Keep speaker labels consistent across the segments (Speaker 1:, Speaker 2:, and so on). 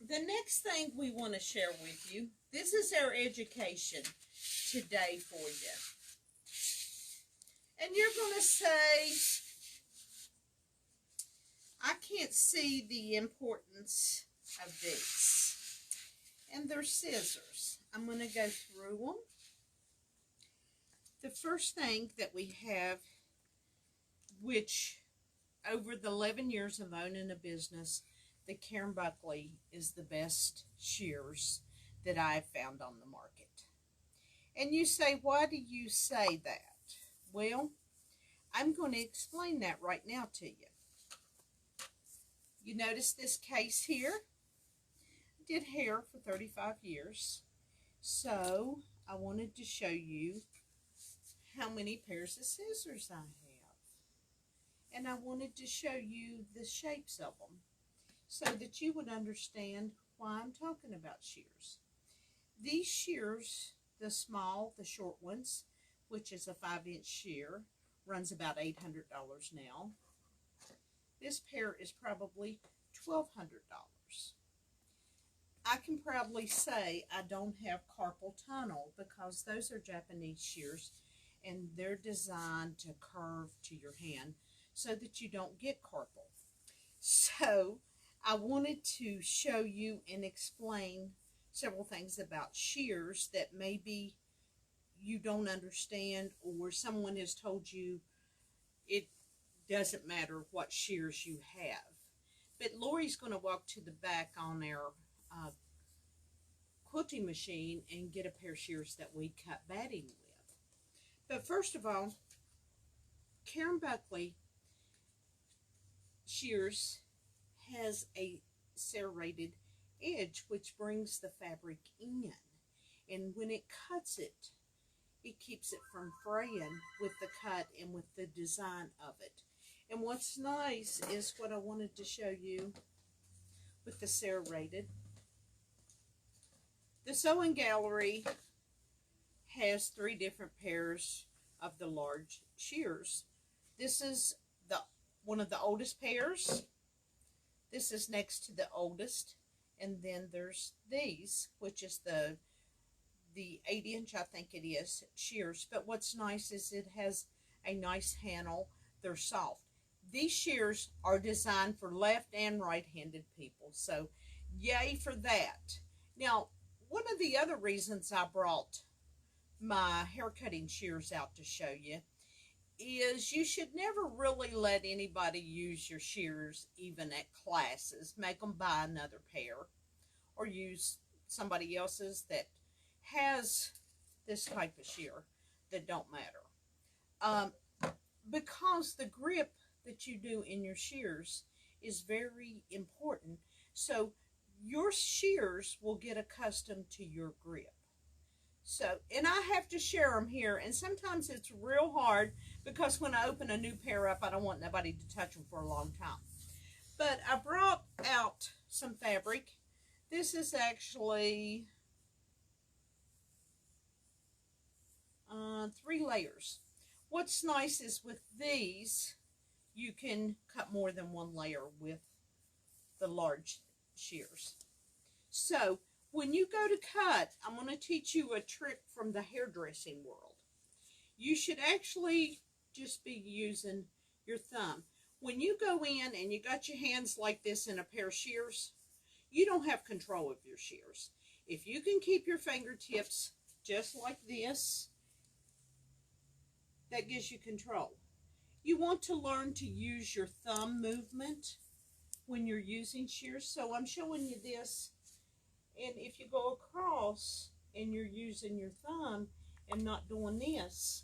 Speaker 1: the next thing we want to share with you, this is our education today for you. And you're going to say, I can't see the importance of these. And they're scissors. I'm going to go through them. The first thing that we have, which over the 11 years of owning a business, the Kay Buckley is the best shears that I've found on the market. And you say, why do you say that? Well, I'm going to explain that right now to you. You notice this case here? I did hair for 35 years. So I wanted to show you how many pairs of scissors I have. And I wanted to show you the shapes of them so that you would understand why I'm talking about shears. These shears, the small, the short ones, which is a 5-inch shear, runs about $800 now. This pair is probably $1,200. I can probably say I don't have carpal tunnel because those are Japanese shears and they're designed to curve to your hand so that you don't get carpal. So I wanted to show you and explain several things about shears that maybe you don't understand, or someone has told you it doesn't matter what shears you have. But Lori's going to walk to the back on our quilting machine and get a pair of shears that we cut batting with. But first of all, Kay Buckley shears has a serrated edge which brings the fabric in, and when it cuts it, it keeps it from fraying with the cut and with the design of it. And what's nice is what I wanted to show you with the serrated. The Sewing Gallery has 3 different pairs of the large shears. This is one of the oldest pairs. This is next to the oldest. And then there's these, which is the 8-inch, I think it is, shears. But what's nice is it has a nice handle. They're soft. These shears are designed for left and right-handed people. So, yay for that. Now, one of the other reasons I brought my hair cutting shears out to show you is you should never really let anybody use your shears even at classes. Make them buy another pair or use somebody else's that has this type of shear that don't matter. Because the grip that you do in your shears is very important. So your shears will get accustomed to your grip. So, and I have to share them here, and sometimes it's real hard because when I open a new pair up, I don't want nobody to touch them for a long time. But I brought out some fabric. This is actually 3 layers. What's nice is with these, you can cut more than 1 layer with the large shears. So when you go to cut, I'm going to teach you a trick from the hairdressing world. You should actually just be using your thumb. When you go in and you got your hands like this in a pair of shears, you don't have control of your shears. If you can keep your fingertips just like this, that gives you control. You want to learn to use your thumb movement when you're using shears. So I'm showing you this, and if you go across and you're using your thumb and not doing this,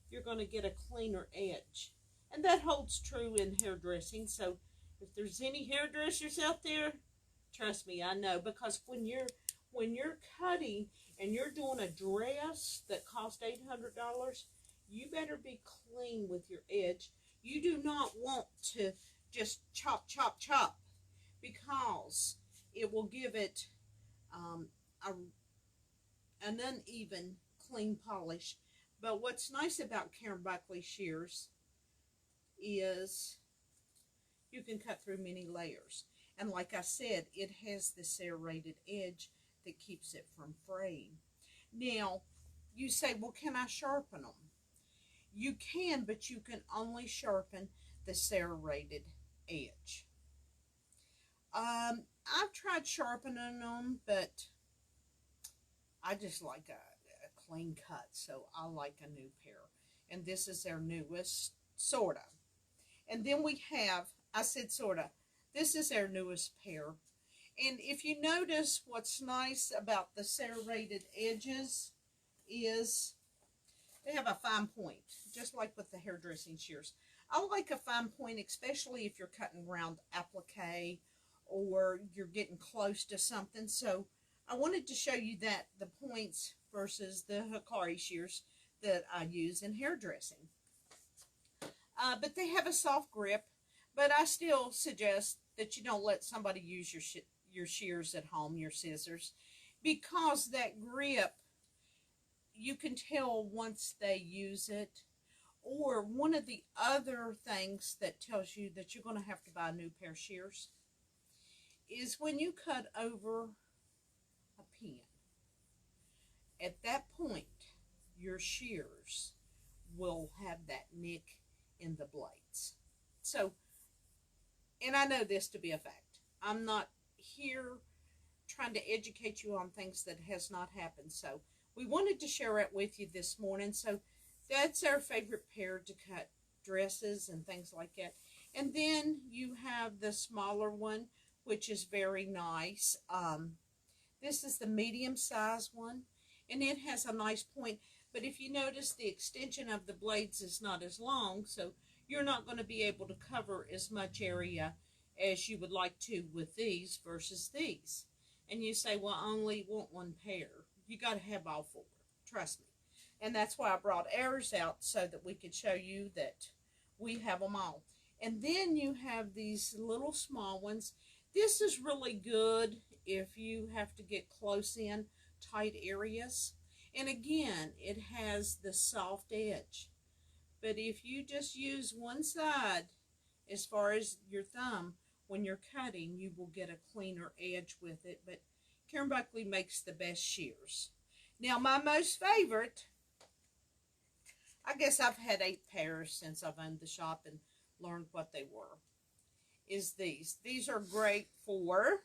Speaker 1: you're going to get a cleaner edge. And that holds true in hairdressing. So if there's any hairdressers out there, trust me, I know, because when you're cutting and you're doing a dress that cost $800, you better be clean with your edge. You do not want to just chop, chop, chop, because it will give it an uneven, clean polish. But what's nice about Kay Buckley shears is you can cut through many layers. And like I said, it has the serrated edge that keeps it from fraying. Now, you say, well, can I sharpen them? You can, but you can only sharpen the serrated edge. I've tried sharpening them, but I just like a clean cut, so I like a new pair. And this is their newest, sorta. And then we have, I said sorta, this is their newest pair. And if you notice, what's nice about the serrated edges is they have a fine point, just like with the hairdressing shears. I like a fine point, especially if you're cutting around applique or you're getting close to something. So I wanted to show you that, the points versus the Hikari shears that I use in hairdressing. But they have a soft grip, but I still suggest that you don't let somebody use your shears at home, your scissors, because that grip, you can tell once they use it. Or one of the other things that tells you that you're going to have to buy a new pair of shears is when you cut over a pin. At that point, your shears will have that nick in the blades. So, and I know this to be a fact. I'm not here trying to educate you on things that has not happened. So we wanted to share it with you this morning. So that's our favorite pair to cut dresses and things like that. And then you have the smaller one, which is very nice. This is the medium size one, and it has a nice point. But if you notice, the extension of the blades is not as long, so you're not going to be able to cover as much area as you would like to with these versus these. And you say, well, I only want one pair. You got to have all four. Trust me. And that's why I brought ours out, so that we could show you that we have them all. And then you have these little small ones. This is really good if you have to get close in tight areas. And again, it has the soft edge. But if you just use one side, as far as your thumb, when you're cutting, you will get a cleaner edge with it. But Kay Buckley makes the best shears. Now, my most favorite, I guess I've had 8 pairs since I've owned the shop and learned what they were, is these. These are great for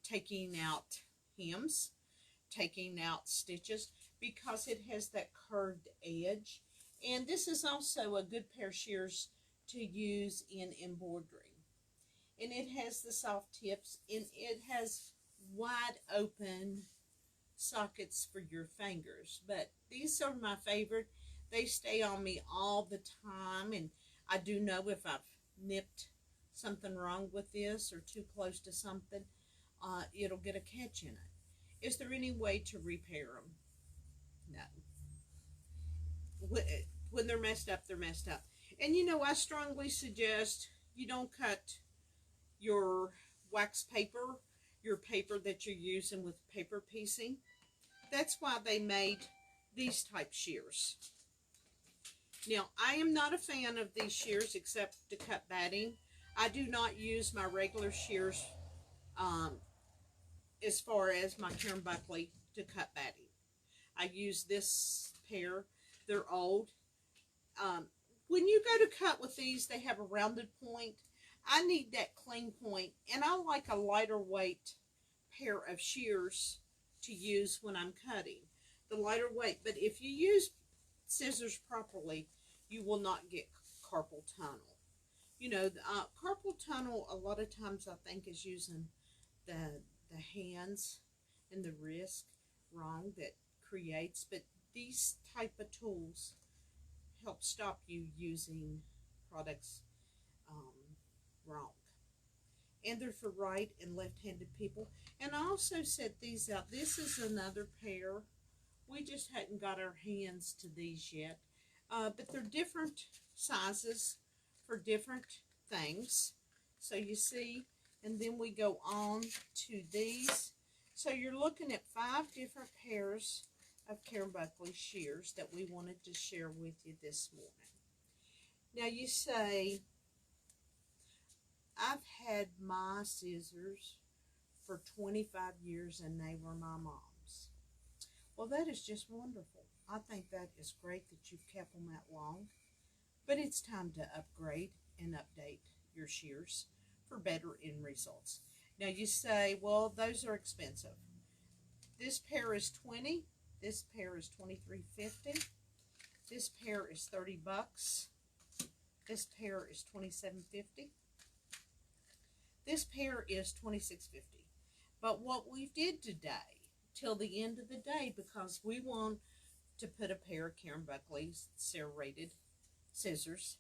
Speaker 1: taking out hems, taking out stitches, because it has that curved edge. And this is also a good pair of shears to use in embroidery. And it has the soft tips, and it has wide open sockets for your fingers. But these are my favorite. They stay on me all the time, and I do know if I've nipped something wrong with this or too close to something, it'll get a catch in it. Is there any way to repair them? No. When they're messed up, they're messed up. And you know, I strongly suggest you don't cut your wax paper, your paper that you're using with paper piecing. That's why they made these type shears. Now, I am not a fan of these shears except to cut batting. I do not use my regular shears as far as my Kay Buckley to cut batting. I use this pair. They're old. When you go to cut with these, they have a rounded point. I need that clean point, and I like a lighter weight pair of shears to use when I'm cutting. The lighter weight, but if you use scissors properly, you will not get carpal tunnel. You know, carpal tunnel a lot of times I think is using the hands and the wrist wrong that creates, but these type of tools help stop you using products wrong. And they're for right and left-handed people. And I also set these out. This is another pair. We just hadn't got our hands to these yet. But they're different sizes for different things. So you see, and then we go on to these. So you're looking at 5 different pairs of Kay Buckley shears that we wanted to share with you this morning. Now you say, had my scissors for 25 years and they were my mom's. Well, that is just wonderful. I think that is great that you've kept them that long. But it's time to upgrade and update your shears for better end results. Now you say, well, those are expensive. This pair is $20. This pair is $23.50. This pair is $30. This pair is $27.50. This pair is $26.50. But what we did today, till the end of the day, because we want to put a pair of Kay Buckley's serrated scissors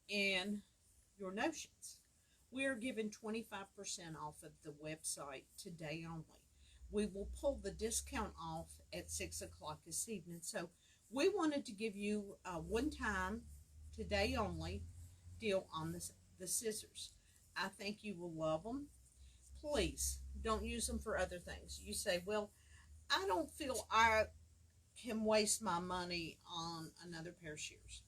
Speaker 1: in your notions, we are giving 25% off of the website today only. We will pull the discount off at 6 o'clock this evening. So we wanted to give you a one-time, today only deal on the scissors. I think you will love them. Please don't use them for other things. You say, well, I don't feel I can waste my money on another pair of shears.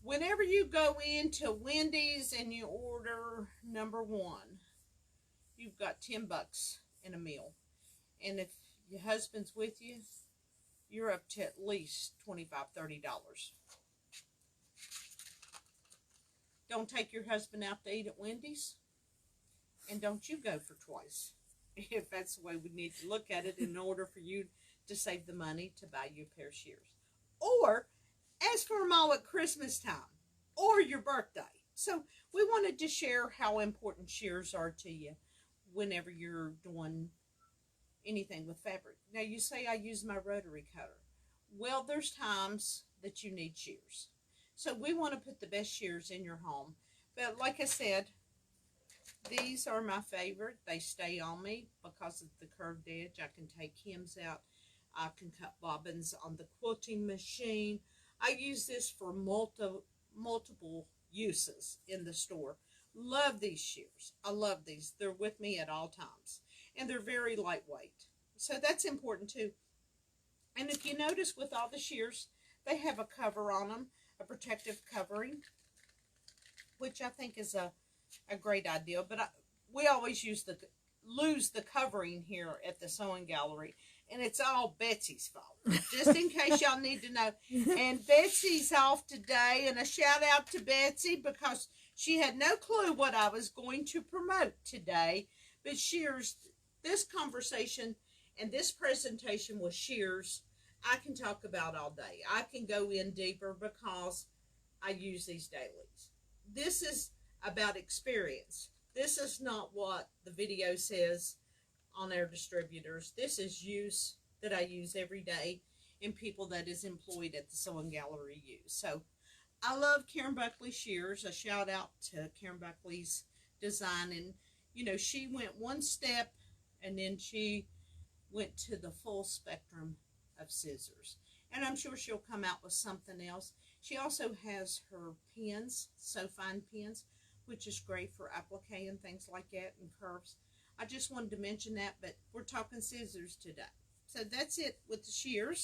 Speaker 1: Whenever you go into Wendy's and you order number one, you've got $10 in a meal. And if your husband's with you, you're up to at least $25, $30. Don't take your husband out to eat at Wendy's. And don't you go for twice. If that's the way we need to look at it in order for you to save the money to buy you a pair of shears. Or ask for them all at Christmas time or your birthday. So we wanted to share how important shears are to you whenever you're doing anything with fabric. Now you say I use my rotary cutter. Well, there's times that you need shears. So we want to put the best shears in your home. But like I said, these are my favorite. They stay on me because of the curved edge. I can take hems out. I can cut bobbins on the quilting machine. I use this for multiple uses in the store. Love these shears. I love these. They're with me at all times. And they're very lightweight. So that's important too. And if you notice with all the shears, they have a cover on them, a protective covering, which I think is a great idea. But we always lose the covering here at the sewing gallery. And it's all Betsy's fault, just in case y'all need to know. And Betsy's off today, and a shout out to Betsy because she had no clue what I was going to promote today. But shears, this conversation and this presentation with shears, I can talk about all day. I can go in deeper because I use these daily. This is about experience. This is not what the video says on our distributors. This is use that I use every day and people that is employed at the sewing gallery use. So I love Kay Buckley shears. A shout out to Kay Buckley's design. And you know, she went one step and then she went to the full spectrum of scissors. And I'm sure she'll come out with something else. She also has her pins, so fine pins, which is great for applique and things like that and curves. I just wanted to mention that, but we're talking scissors today. So that's it with the shears.